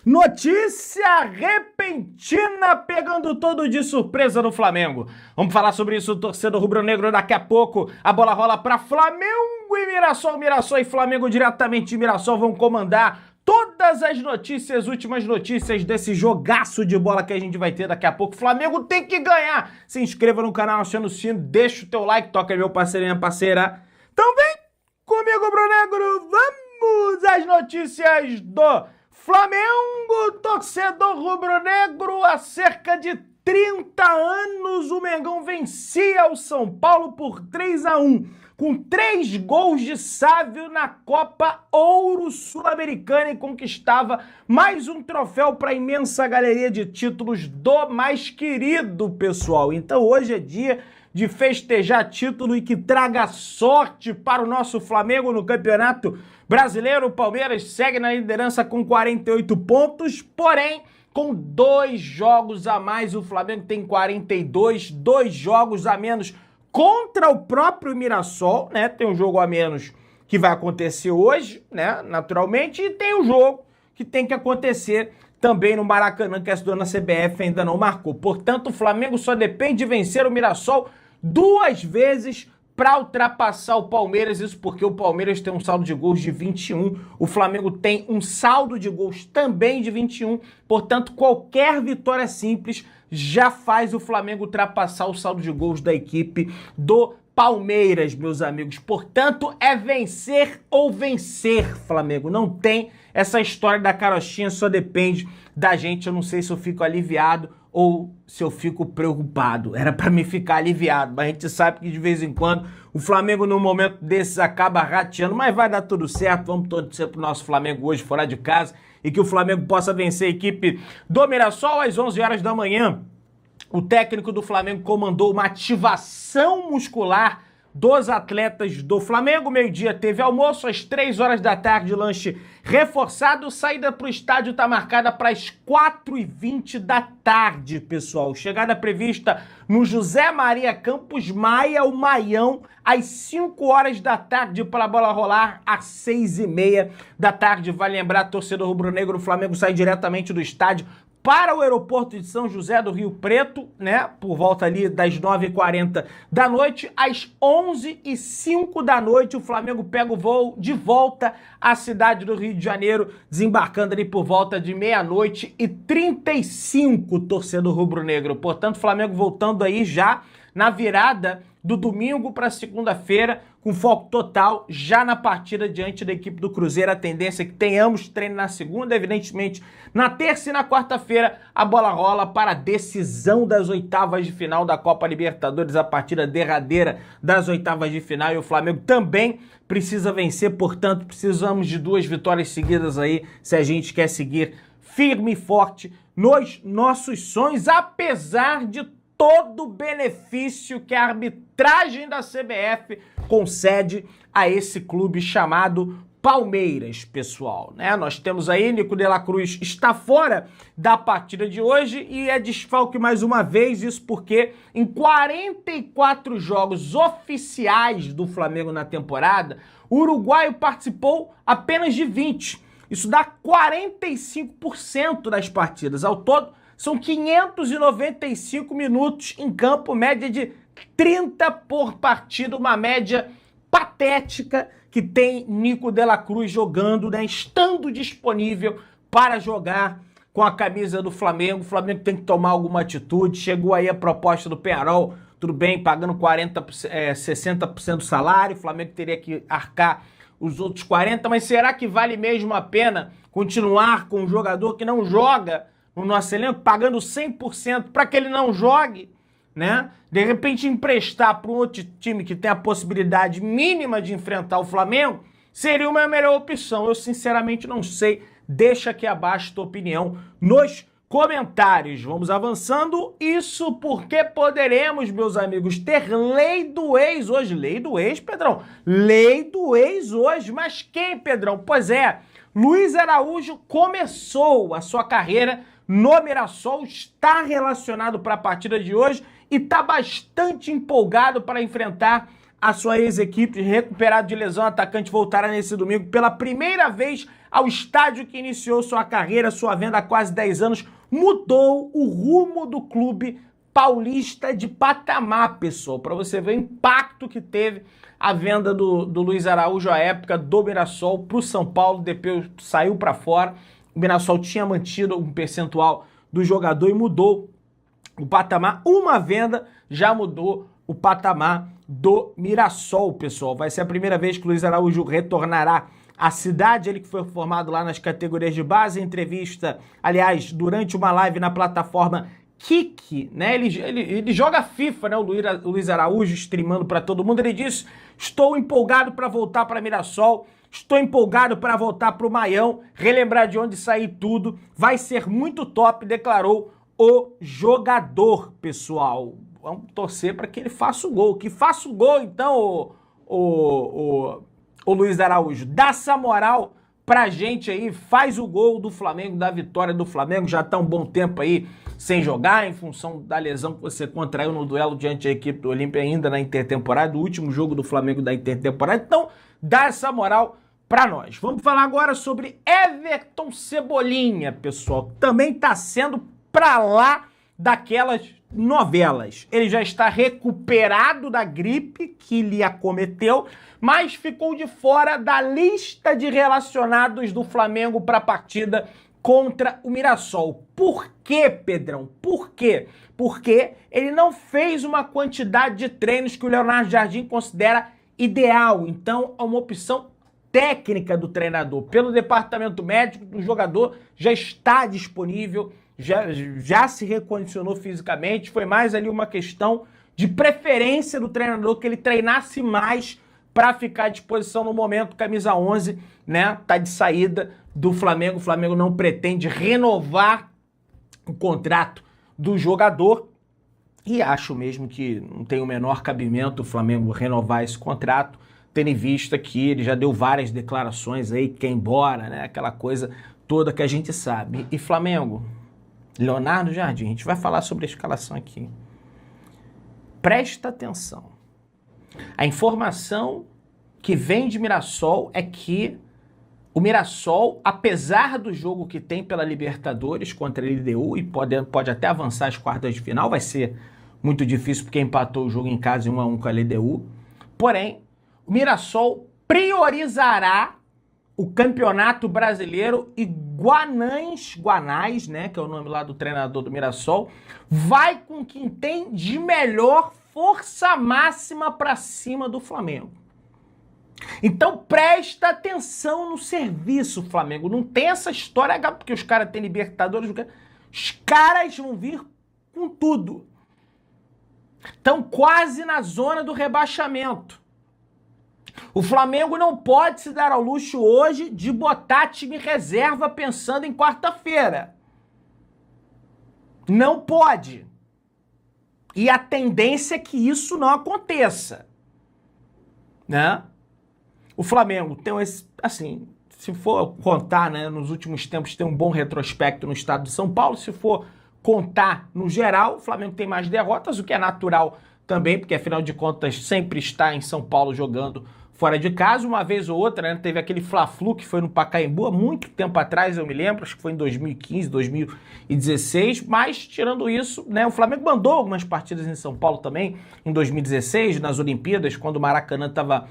Notícia repentina pegando todo de surpresa no Flamengo. Vamos falar sobre isso, torcedor rubro-negro, daqui a pouco. A bola rola para Flamengo e Mirassol. Mirassol e Flamengo diretamente de Mirassol vão comandar todas as notícias, últimas notícias desse jogaço de bola que a gente vai ter daqui a pouco. Flamengo tem que ganhar. Se inscreva no canal, aciona o sino, deixa o teu like, toca meu parceiro e minha parceira. Então vem comigo, rubro-negro, vamos às notícias do Flamengo. Torcedor rubro-negro, há cerca de 30 anos o Mengão vencia o São Paulo por 3-1, com 3 gols de Sávio na Copa Ouro Sul-Americana e conquistava mais um troféu para a imensa galeria de títulos do mais querido, pessoal. Então hoje é dia de festejar título e que traga sorte para o nosso Flamengo no Campeonato Brasileiro. O Palmeiras segue na liderança com 48 pontos, porém, com 2 jogos a mais, o Flamengo tem 42, 2 jogos a menos contra o próprio Mirassol, né? Tem um jogo a menos que vai acontecer hoje, né? Naturalmente, e tem um jogo que tem que acontecer também no Maracanã, que a dona CBF ainda não marcou. Portanto, o Flamengo só depende de vencer o Mirassol 2 vezes para ultrapassar o Palmeiras, isso porque o Palmeiras tem um saldo de gols de 21, o Flamengo tem um saldo de gols também de 21, portanto, qualquer vitória simples já faz o Flamengo ultrapassar o saldo de gols da equipe do Palmeiras, meus amigos. Portanto, é vencer ou vencer, Flamengo. Não tem essa história da carochinha, só depende da gente. Eu não sei se eu fico aliviado ou se eu fico preocupado. Era para me ficar aliviado, mas a gente sabe que de vez em quando o Flamengo, num momento desses, acaba rateando, mas vai dar tudo certo. Vamos torcer pro nosso Flamengo hoje fora de casa e que o Flamengo possa vencer a equipe do Mirassol às 11 horas da manhã. O técnico do Flamengo comandou uma ativação muscular dos atletas do Flamengo. Meio-dia teve almoço, às 3 horas da tarde, lanche reforçado. Saída para o estádio está marcada para as 4h20 da tarde, pessoal. Chegada prevista no José Maria Campos Maia, o Maião, às 5 horas da tarde, para a bola rolar às 6h30 da tarde. Vai lembrar, torcedor rubro-negro, o Flamengo sai diretamente do estádio para o aeroporto de São José do Rio Preto, né, por volta ali das 9h40 da noite, às 11h05 da noite, o Flamengo pega o voo de volta à cidade do Rio de Janeiro, desembarcando ali por volta de 00h35, torcedor rubro-negro. Portanto, o Flamengo voltando aí já na virada do domingo para segunda-feira, com foco total já na partida diante da equipe do Cruzeiro. A tendência é que tenhamos treino na segunda, evidentemente na terça e na quarta-feira a bola rola para a decisão das oitavas de final da Copa Libertadores, a partida derradeira das oitavas de final, e o Flamengo também precisa vencer, portanto precisamos de 2 vitórias seguidas aí se a gente quer seguir firme e forte nos nossos sonhos, apesar de todo o benefício que a arbitragem da CBF concede a esse clube chamado Palmeiras, pessoal, né? Nós temos aí, Nico de la Cruz está fora da partida de hoje e é desfalque mais uma vez, isso porque em 44 jogos oficiais do Flamengo na temporada, o uruguaio participou apenas de 20. Isso dá 45% das partidas. Ao todo, são 595 minutos em campo, média de 30 por partida, uma média patética que tem Nico de la Cruz jogando, né, estando disponível para jogar com a camisa do Flamengo. O Flamengo tem que tomar alguma atitude. Chegou aí a proposta do Peñarol, tudo bem, pagando 60% do salário, o Flamengo teria que arcar os outros 40%, mas será que vale mesmo a pena continuar com um jogador que não joga no nosso elenco, pagando 100% para que ele não jogue, né? De repente emprestar para um outro time que tem a possibilidade mínima de enfrentar o Flamengo, seria uma melhor opção. Eu sinceramente não sei. Deixa aqui abaixo a tua opinião nos comentários. Vamos avançando. Isso porque poderemos, meus amigos, ter lei do ex hoje. Lei do ex, Pedrão? Lei do ex hoje. Mas quem, Pedrão? Pois é, Luiz Araújo começou a sua carreira no Mirassol, está relacionado para a partida de hoje e está bastante empolgado para enfrentar a sua ex-equipe. Recuperado de lesão, o atacante voltará nesse domingo pela primeira vez ao estádio que iniciou sua carreira, sua venda há quase 10 anos, mudou o rumo do clube paulista de patamar, pessoal, para você ver o impacto que teve a venda do Luiz Araújo à época do Mirassol para o São Paulo, depois saiu para fora. O Mirassol tinha mantido um percentual do jogador e mudou o patamar. Uma venda já mudou o patamar do Mirassol, pessoal. Vai ser a primeira vez que o Luiz Araújo retornará à cidade, ele que foi formado lá nas categorias de base. Entrevista, aliás, durante uma live na plataforma Kick, né? Ele joga FIFA, né? O Luiz Araújo streamando para todo mundo. Ele disse: estou empolgado para voltar para Mirassol, estou empolgado para voltar para o Maião, relembrar de onde saí tudo, vai ser muito top, declarou o jogador, pessoal. Vamos torcer para que ele faça o gol, que faça o gol então, o Luiz Araújo. Dá essa moral pra gente aí, faz o gol do Flamengo, da vitória do Flamengo. Já tá um bom tempo aí sem jogar, em função da lesão que você contraiu no duelo diante da equipe do Olímpia ainda na intertemporada, o último jogo do Flamengo da intertemporada. Então, dá essa moral pra nós. Vamos falar agora sobre Everton Cebolinha, pessoal. Também tá sendo pra lá daquelas novelas. Ele já está recuperado da gripe que lhe acometeu, mas ficou de fora da lista de relacionados do Flamengo para a partida contra o Mirassol. Por quê, Pedrão? Por quê? Porque ele não fez uma quantidade de treinos que o Leonardo Jardim considera ideal. Então, é uma opção técnica do treinador. Pelo departamento médico, o jogador já está disponível, já se recondicionou fisicamente. Foi mais ali uma questão de preferência do treinador, que ele treinasse mais para ficar à disposição no momento. Camisa 11, né, tá de saída do Flamengo. O Flamengo não pretende renovar o contrato do jogador e acho mesmo que não tem o menor cabimento o Flamengo renovar esse contrato, tendo em vista que ele já deu várias declarações aí, que quer ir embora, né, aquela coisa toda que a gente sabe. E Flamengo, Leonardo Jardim, a gente vai falar sobre a escalação aqui. Presta atenção. A informação que vem de Mirassol é que o Mirassol, apesar do jogo que tem pela Libertadores contra a LDU, e pode até avançar às quartas de final, vai ser muito difícil porque empatou o jogo em casa em 1-1 com a LDU, porém, o Mirassol priorizará o Campeonato Brasileiro e Guanais, né, que é o nome lá do treinador do Mirassol, vai com quem tem de melhor força máxima para cima do Flamengo. Então presta atenção no serviço, Flamengo. Não tem essa história porque os caras têm Libertadores, os caras vão vir com tudo. Estão quase na zona do rebaixamento. O Flamengo não pode se dar ao luxo hoje de botar time reserva pensando em quarta-feira. Não pode. E a tendência é que isso não aconteça, né? O Flamengo tem esse, assim, se for contar, né, nos últimos tempos tem um bom retrospecto no estado de São Paulo. Se for contar no geral, o Flamengo tem mais derrotas, o que é natural também, porque afinal de contas sempre está em São Paulo jogando fora de casa. Uma vez ou outra, né, teve aquele Fla-Flu que foi no Pacaembu há muito tempo atrás, eu me lembro, acho que foi em 2015, 2016, mas tirando isso, né, o Flamengo mandou algumas partidas em São Paulo também, em 2016, nas Olimpíadas, quando o Maracanã estava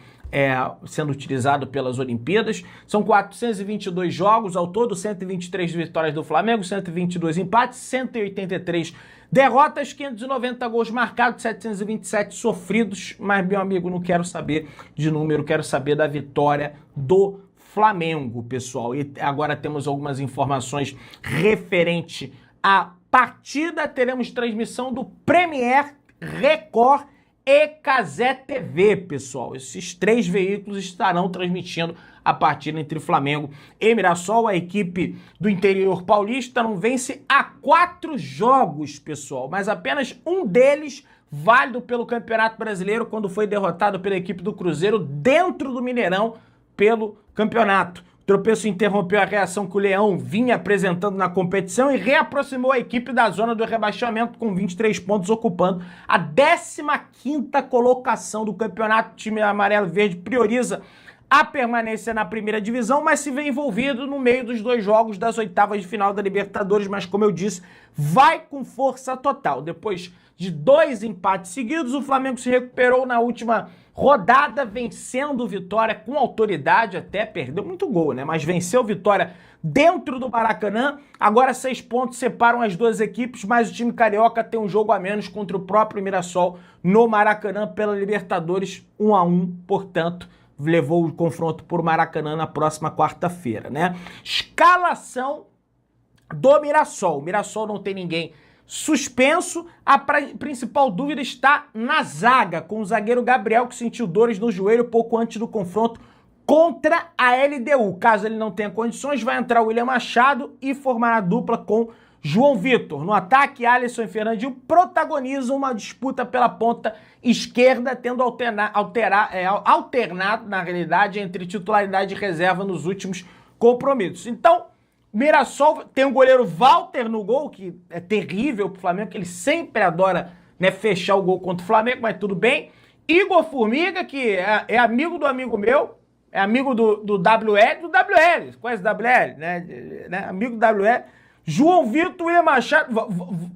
sendo utilizado pelas Olimpíadas. São 422 jogos, ao todo 123 vitórias do Flamengo, 122 empates, 183 derrotas, 590 gols marcados, 727 sofridos. Mas, meu amigo, não quero saber de número, quero saber da vitória do Flamengo, pessoal. E agora temos algumas informações referente à partida. Teremos transmissão do Premier, Record e Cazé TV, pessoal. Esses três veículos estarão transmitindo a partida entre Flamengo e Mirassol. A equipe do interior paulista não vence há 4 jogos, pessoal, mas apenas um deles válido pelo Campeonato Brasileiro, quando foi derrotado pela equipe do Cruzeiro dentro do Mineirão pelo campeonato. O tropeço interrompeu a reação que o Leão vinha apresentando na competição e reaproximou a equipe da zona do rebaixamento com 23 pontos, ocupando a 15ª colocação do campeonato. O time amarelo-verde prioriza a permanência na primeira divisão, mas se vê envolvido no meio dos 2 jogos das oitavas de final da Libertadores, mas como eu disse, vai com força total. Depois de 2 empates seguidos, o Flamengo se recuperou na última rodada, vencendo o Vitória com autoridade, até perdeu muito gol, né? Mas venceu o Vitória dentro do Maracanã. Agora 6 pontos separam as 2 equipes, mas o time carioca tem um jogo a menos contra o próprio Mirassol no Maracanã pela Libertadores, 1-1, portanto, levou o confronto por Maracanã na próxima quarta-feira, né? Escalação do Mirassol. O Mirassol não tem ninguém suspenso. A principal dúvida está na zaga, com o zagueiro Gabriel, que sentiu dores no joelho pouco antes do confronto contra a LDU. Caso ele não tenha condições, vai entrar o William Machado e formar a dupla com João Vitor. No ataque, Alisson e Fernandinho protagonizam uma disputa pela ponta esquerda, tendo alternado, na realidade, entre titularidade e reserva nos últimos compromissos. Então, Mirassol tem o goleiro Walter no gol, que é terrível pro Flamengo, que ele sempre adora, né, fechar o gol contra o Flamengo, mas tudo bem. Igor Formiga, que é amigo do amigo meu, é amigo do WL, conhece o WL, né? Amigo do WL. João Vitor e Machado,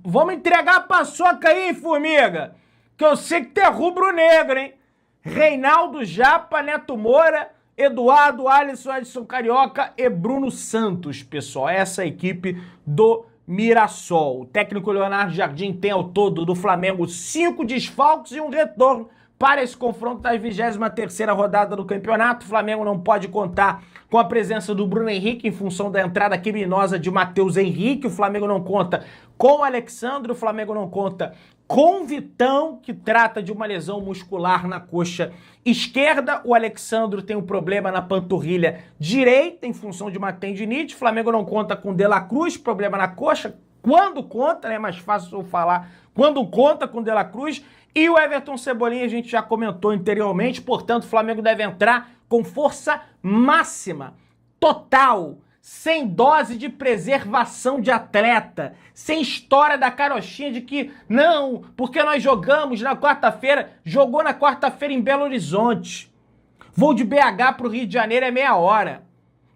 vamos entregar a paçoca aí, Formiga, que eu sei que tu é rubro-negro, hein? Reinaldo Japa, Neto Moura, Eduardo, Alisson, Edson Carioca e Bruno Santos, pessoal. Essa é a equipe do Mirassol. O técnico Leonardo Jardim tem ao todo do Flamengo 5 desfalques e um retorno para esse confronto da 23ª rodada do campeonato. O Flamengo não pode contar com a presença do Bruno Henrique em função da entrada criminosa de Matheus Henrique. O Flamengo não conta com o Alexandre, o Flamengo não conta com Vitão, que trata de uma lesão muscular na coxa esquerda. O Alexandre tem um problema na panturrilha direita em função de uma tendinite. O Flamengo não conta com De La Cruz, problema na coxa. Quando conta, né? É mais fácil eu falar. Quando conta com De La Cruz. E o Everton Cebolinha a gente já comentou anteriormente. Portanto, o Flamengo deve entrar com força máxima, total, sem dose de preservação de atleta, sem história da carochinha de que, não, porque nós jogamos na quarta-feira, jogou na quarta-feira em Belo Horizonte. Voo de BH para o Rio de Janeiro é meia hora.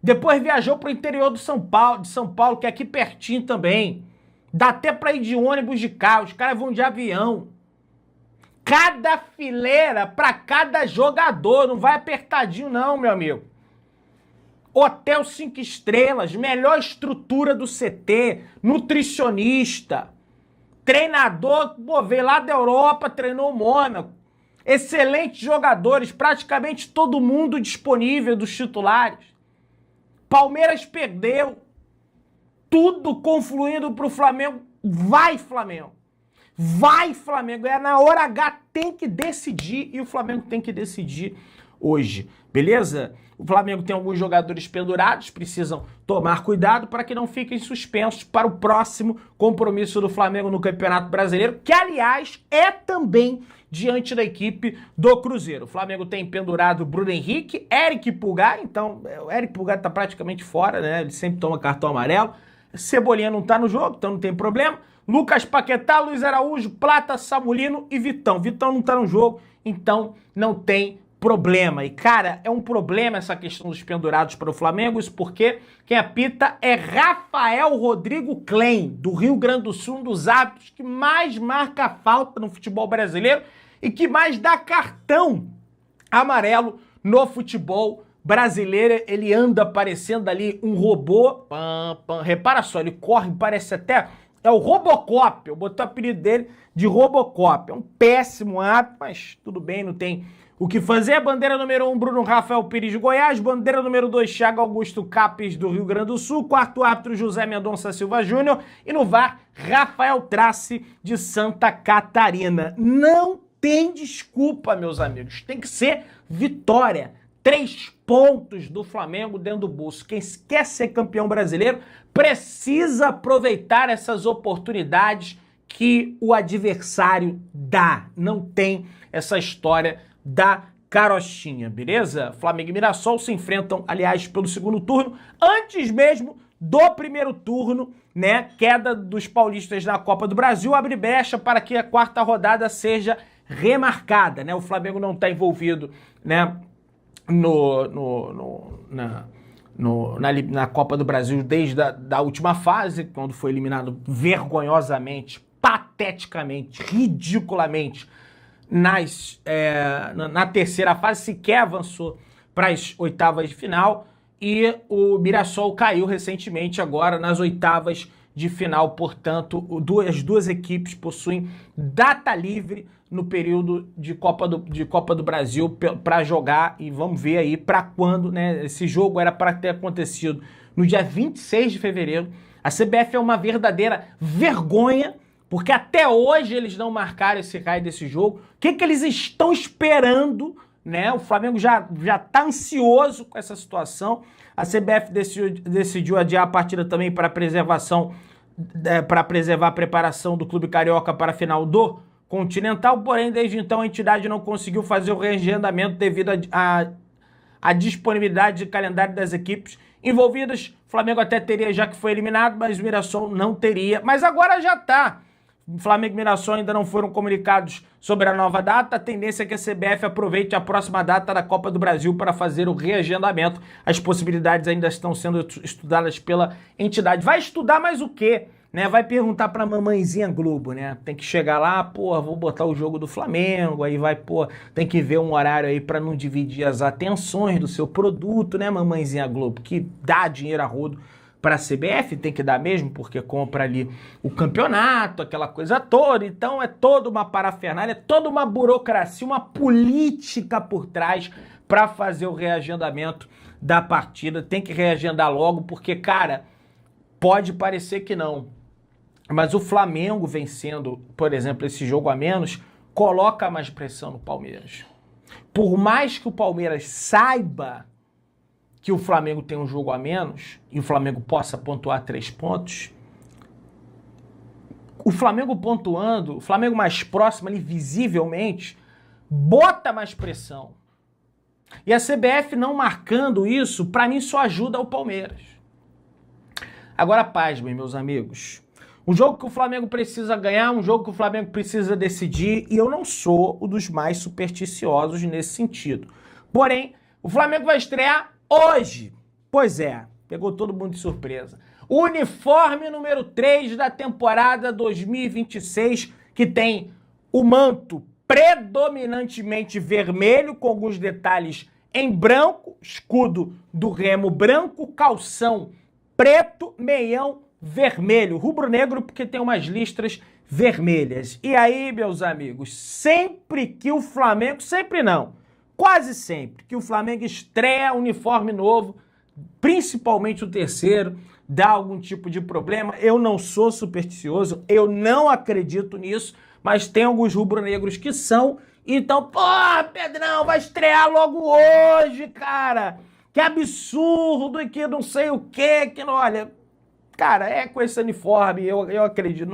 Depois viajou para o interior de São Paulo, que é aqui pertinho também. Dá até para ir de ônibus de carro, os caras vão de avião. Cada fileira para cada jogador, não vai apertadinho não, meu amigo. Hotel 5 estrelas, melhor estrutura do CT, nutricionista, treinador, veio lá da Europa, treinou o Mônaco. Excelentes jogadores, praticamente todo mundo disponível dos titulares. Palmeiras perdeu, tudo confluindo pro Flamengo. Vai, Flamengo! Vai, Flamengo! É na hora H, tem que decidir, e o Flamengo tem que decidir hoje, beleza? O Flamengo tem alguns jogadores pendurados, precisam tomar cuidado para que não fiquem suspensos para o próximo compromisso do Flamengo no Campeonato Brasileiro, que, aliás, é também diante da equipe do Cruzeiro. O Flamengo tem pendurado Bruno Henrique, Eric Pulgar, então o Eric Pulgar tá praticamente fora, né? Ele sempre toma cartão amarelo. Cebolinha não tá no jogo, então não tem problema. Lucas Paquetá, Luiz Araújo, Plata, Samulino e Vitão. Vitão não tá no jogo, então não tem problema. E, cara, é um problema essa questão dos pendurados para o Flamengo, isso porque quem apita é Rafael Rodrigo Klein, do Rio Grande do Sul, um dos árbitros que mais marca falta no futebol brasileiro e que mais dá cartão amarelo no futebol brasileiro. Ele anda parecendo ali um robô. Repara só, ele corre, parece até... É o Robocop, eu botei o apelido dele de Robocop. É um péssimo árbitro, mas tudo bem, não tem o que fazer. Bandeira número 1, Bruno Rafael Pires de Goiás. Bandeira número 2, Thiago Augusto Capes do Rio Grande do Sul. Quarto árbitro, José Mendonça Silva Júnior. E no VAR, Rafael Trace de Santa Catarina. Não tem desculpa, meus amigos. Tem que ser vitória. 3 pontos do Flamengo dentro do bolso. Quem quer ser campeão brasileiro precisa aproveitar essas oportunidades que o adversário dá. Não tem essa história da carochinha, beleza? Flamengo e Mirassol se enfrentam, aliás, pelo segundo turno, antes mesmo do primeiro turno, né? Queda dos paulistas na Copa do Brasil abre brecha para que a quarta rodada seja remarcada, né? O Flamengo não está envolvido, né, na Copa do Brasil desde a última fase, quando foi eliminado vergonhosamente, pateticamente, ridiculamente na terceira fase, sequer avançou para as oitavas de final, e o Mirassol caiu recentemente agora nas oitavas de final. Portanto, as duas equipes possuem data livre no período de Copa do Brasil para jogar, e vamos ver aí para quando, né? Esse jogo era para ter acontecido no dia 26 de fevereiro. A CBF é uma verdadeira vergonha, porque até hoje eles não marcaram esse raio desse jogo. O que eles estão esperando, né? O Flamengo já está ansioso com essa situação. A CBF decidiu adiar a partida também para preservar a preparação do Clube Carioca para a final do Continental, porém, desde então a entidade não conseguiu fazer o reagendamento devido à disponibilidade de calendário das equipes envolvidas. O Flamengo até teria, já que foi eliminado, mas o Mirassol não teria. Mas agora já está. O Flamengo e o Mirassol ainda não foram comunicados sobre a nova data. A tendência é que a CBF aproveite a próxima data da Copa do Brasil para fazer o reagendamento. As possibilidades ainda estão sendo estudadas pela entidade. Vai estudar mais o quê? Né? Vai perguntar pra mamãezinha Globo, né? Tem que chegar lá, pô, vou botar o jogo do Flamengo, aí vai, pô, tem que ver um horário aí pra não dividir as atenções do seu produto, né, mamãezinha Globo? Que dá dinheiro a rodo pra CBF, tem que dar mesmo, porque compra ali o campeonato, aquela coisa toda. Então é toda uma parafernália, é toda uma burocracia, uma política por trás pra fazer o reagendamento da partida. Tem que reagendar logo, porque, cara, pode parecer que não, mas o Flamengo vencendo, por exemplo, esse jogo a menos, coloca mais pressão no Palmeiras. Por mais que o Palmeiras saiba que o Flamengo tem um jogo a menos e o Flamengo possa pontuar 3 pontos, o Flamengo pontuando, o Flamengo mais próximo ali, visivelmente, bota mais pressão. E a CBF não marcando isso, para mim, só ajuda o Palmeiras. Agora, pasmem, meus amigos. Um jogo que o Flamengo precisa ganhar, um jogo que o Flamengo precisa decidir, e eu não sou um dos mais supersticiosos nesse sentido. Porém, o Flamengo vai estrear hoje. Pois é, pegou todo mundo de surpresa. O uniforme número 3 da temporada 2026, que tem o manto predominantemente vermelho, com alguns detalhes em branco, escudo do Remo branco, calção preto, meião vermelho, rubro-negro porque tem umas listras vermelhas. E aí, meus amigos, sempre que o Flamengo, sempre não, quase sempre que o Flamengo estreia uniforme novo, principalmente o terceiro, dá algum tipo de problema. Eu não sou supersticioso, eu não acredito nisso, mas tem alguns rubro-negros que são. Então, pô, Pedrão, vai estrear logo hoje, cara. Que absurdo, e que não sei o quê, que não, olha, cara, é com esse uniforme, eu acredito,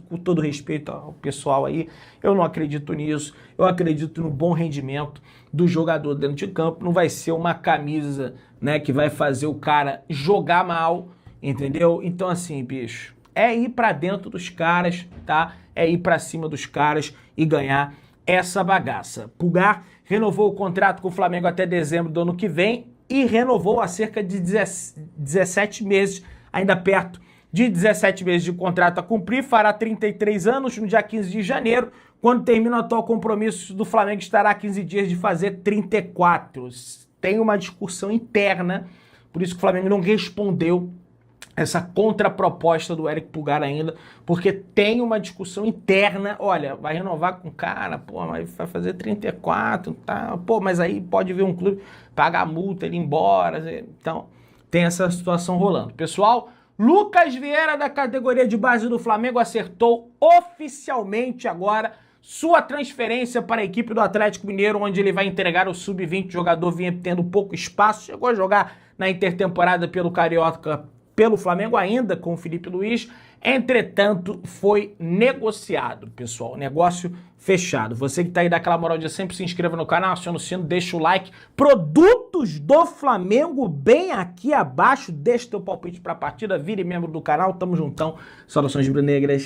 com todo respeito ao pessoal aí, eu não acredito nisso, eu acredito no bom rendimento do jogador dentro de campo. Não vai ser uma camisa, né, que vai fazer o cara jogar mal, entendeu? Então, assim, bicho, é ir pra dentro dos caras, tá? É ir pra cima dos caras e ganhar essa bagaça. Pulgar renovou o contrato com o Flamengo até dezembro do ano que vem, e renovou há cerca de 17 meses, ainda perto de 17 meses de contrato a cumprir, fará 33 anos no dia 15 de janeiro, quando termina o atual compromisso do Flamengo, estará a 15 dias de fazer 34. Tem uma discussão interna, por isso que o Flamengo não respondeu essa contraproposta do Eric Pulgar ainda, porque tem uma discussão interna. Olha, vai renovar com o cara, pô, mas vai fazer 34, tá? Pô, mas aí pode vir um clube pagar a multa, ele ir embora. Então, tem essa situação rolando. Pessoal, Lucas Vieira, da categoria de base do Flamengo, acertou oficialmente agora sua transferência para a equipe do Atlético Mineiro, onde ele vai entregar o sub-20. O jogador vinha tendo pouco espaço, chegou a jogar na intertemporada pelo Carioca, pelo Flamengo ainda com o Felipe Luiz, entretanto foi negociado, pessoal, negócio fechado. Você que tá aí, dá aquela moral de sempre, se inscreva no canal, aciona o sino, deixa o like. Produtos do Flamengo bem aqui abaixo, deixa teu palpite pra partida, vire membro do canal, tamo juntão, saudações rubro-negras.